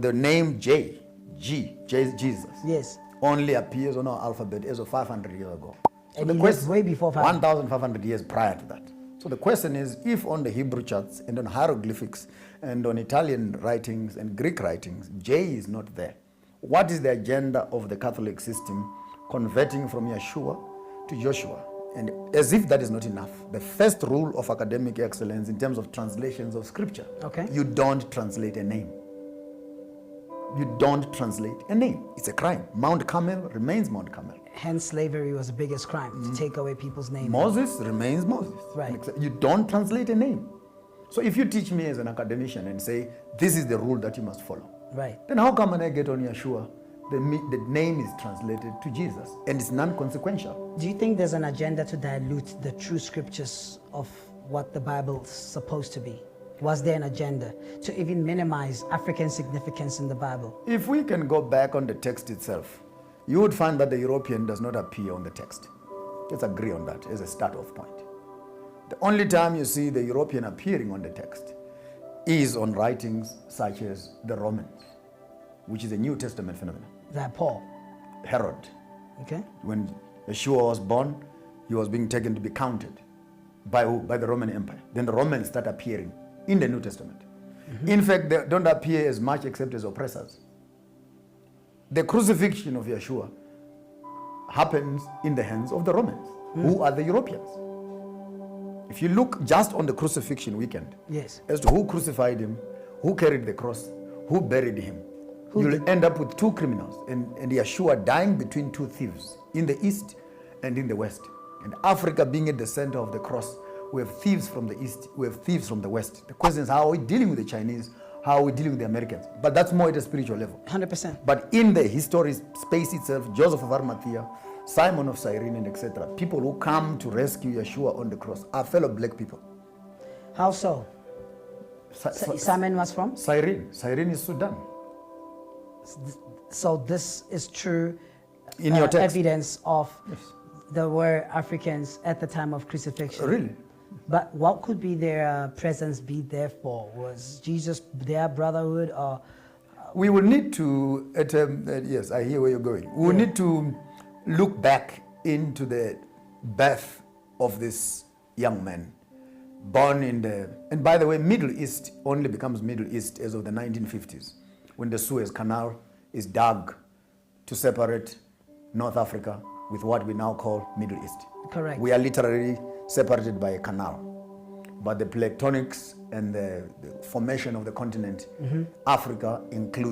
The name Jesus, Yes. only appears on our alphabet as of 500 years ago. So And the he lived question, way before 500. 1,500 years prior to that. So the question is, if on the Hebrew charts and on hieroglyphics and on Italian writings and Greek writings, J is not there, what is the agenda of the Catholic system converting from Yeshua to Joshua? And as if that is not enough, the first rule of academic excellence in terms of translations of scripture, you don't translate a name. You don't translate a name. It's a crime. Mount Carmel remains Mount Carmel. Hence slavery was the biggest crime, to take away people's names. Moses remains Moses. Right. You don't translate a name. So if you teach me as an academician and say, this is the rule that you must follow, right, then how come when I get on Yeshua, the name is translated to Jesus and it's non-consequential? Do you think there's an agenda to dilute the true scriptures of what the Bible's supposed to be? Was there an agenda to even minimize African significance in the Bible? If we can go back on the text itself, you would find that the European does not appear on the text. Let's agree on that as a start-off point. The only time you see the European appearing on the text is on writings such as the Romans, which is a New Testament phenomenon. That Paul. Herod. Okay. When Yeshua was born, he was being taken to be counted. By who? By the Roman Empire. Then the Romans start appearing in the New Testament. In fact, they don't appear as much except as oppressors. The crucifixion of Yeshua happens in the hands of the Romans, who are the Europeans. If you look just on the crucifixion weekend, yes, as to who crucified him, who carried the cross, who buried him, you'll end up with two criminals, and Yeshua dying between two thieves, in the east and in the west. And Africa being at the center of the cross, we have thieves from the east, we have thieves from the west. The question is, how are we dealing with the Chinese? How are we dealing with the Americans? But that's more at a spiritual level. 100%. But in the history space itself, Joseph of Arimathea, Simon of Cyrene, and etc., people who come to rescue Yeshua on the cross are fellow black people. How so? Simon was from? Cyrene. Cyrene is Sudan. So this is true in your text. Evidence of there were Africans at the time of crucifixion. Really? But what could be their presence be there for? Was Jesus their brotherhood, or? We will need to, yes, I hear where you're going. We will need to look back into the birth of this young man, born in the, and by the way, Middle East only becomes Middle East as of the 1950s, when the Suez Canal is dug to separate North Africa with what we now call Middle East. Correct. We are literally separated by a canal. But the tectonics and the formation of the continent, Africa includes